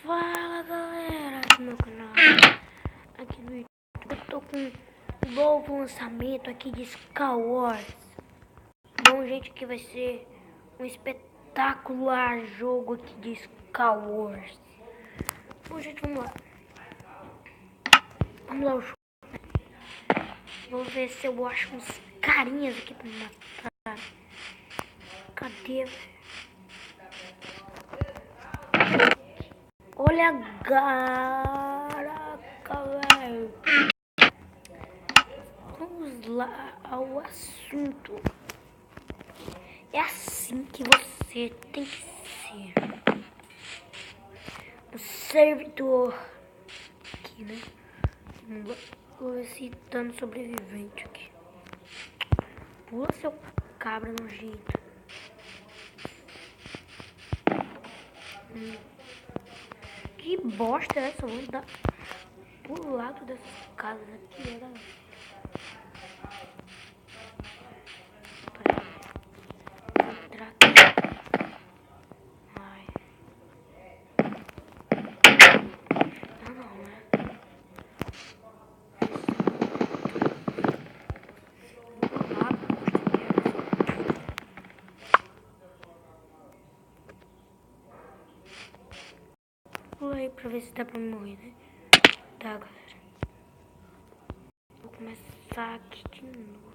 Fala galera do meu canal, aqui no YouTube. Eu tô com um novo lançamento aqui de Star Wars. Bom, gente, que vai ser um espetacular jogo aqui de Star Wars. Bom, gente, vamos lá. Vamos lá o jogo. Vou ver se eu acho uns carinhas aqui pra me matar. Cadê? Olha a caraca, velho. Vamos lá ao assunto. É assim que você tem que ser. Um servidor. Aqui, né? Vou ver se dano sobrevivente aqui. Pula, seu cabra nojento. Que bosta é essa? Vamos dar pro lado dessas casas aqui, né, galera? Entrar aqui. Ai. Não, né? Pula aí pra ver se dá pra morrer, né? Tá, galera. Vou começar aqui de novo.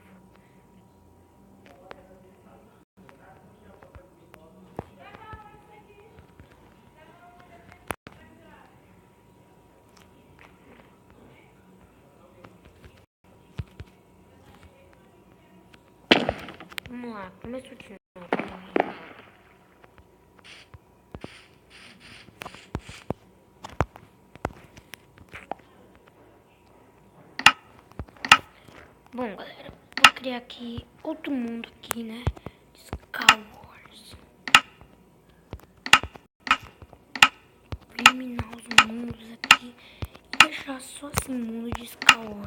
Vamos lá, começou de novo. Bom, galera, vou criar aqui outro mundo aqui, né? De Star Wars. Vou eliminar os mundos aqui e deixar só esse mundo de Star Wars.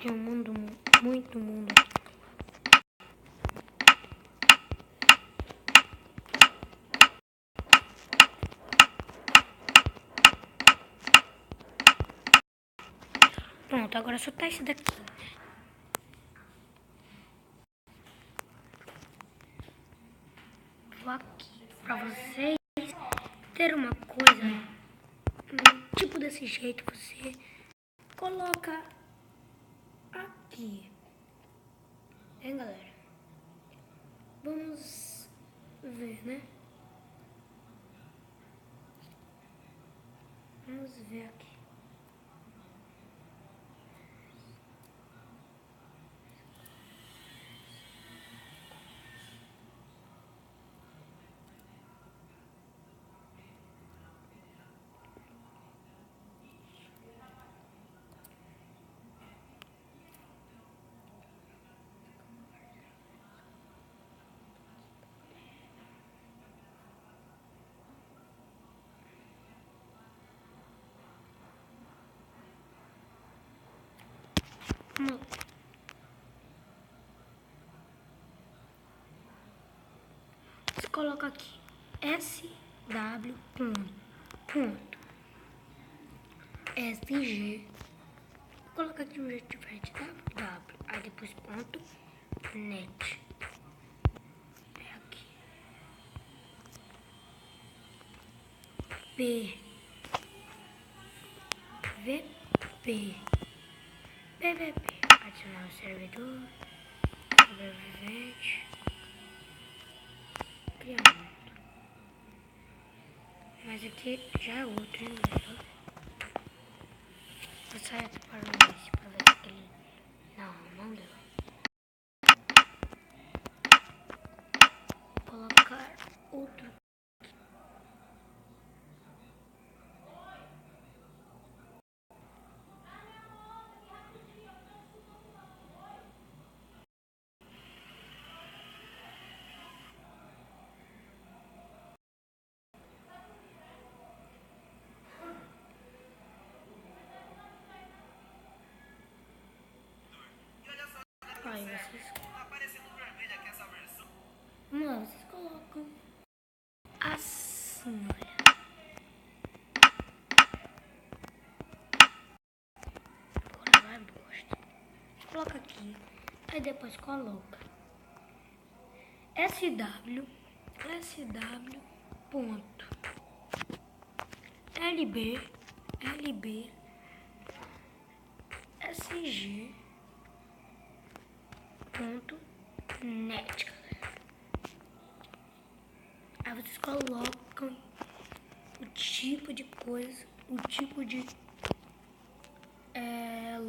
Tem um mundo, muito mundo aqui. Pronto, agora só tá esse daqui. Vou aqui pra vocês ter uma coisa, tipo desse jeito, você coloca aqui. Hein, galera? Vamos ver, né? Vamos ver aqui. Você coloca aqui SW ponto SG. Coloca aqui um jeito diferente, W, aí depois ponto net. É aqui. VP. Adicionar o servidor. Sobrevivente. Criar mundo. Mas aqui já é outro, hein, galera? Vou sair aqui para o início para ver se ele... Não deu. Vou colocar outro. Aí vocês... Vamos lá, vocês colocam assim, olha. Agora vai bosta. Coloca aqui. Aí depois coloca SW ponto LB SG ponto net, galera. Aí vocês colocam o tipo de coisa, o tipo de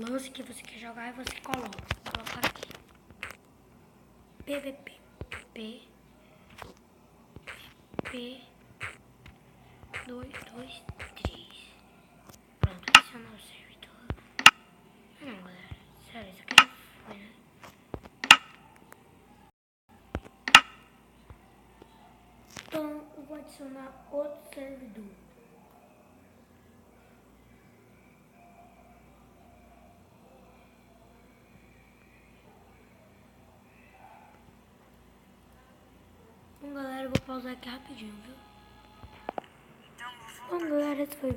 lance que você quer jogar e você coloca aqui PVP P 2, 2, 3. Pronto, adicionar o servidor. Não, galera, sério, isso aqui já foi, né? Então eu vou adicionar outro servidor. Bom, galera, eu vou pausar aqui rapidinho, viu? Bom, galera, esse foi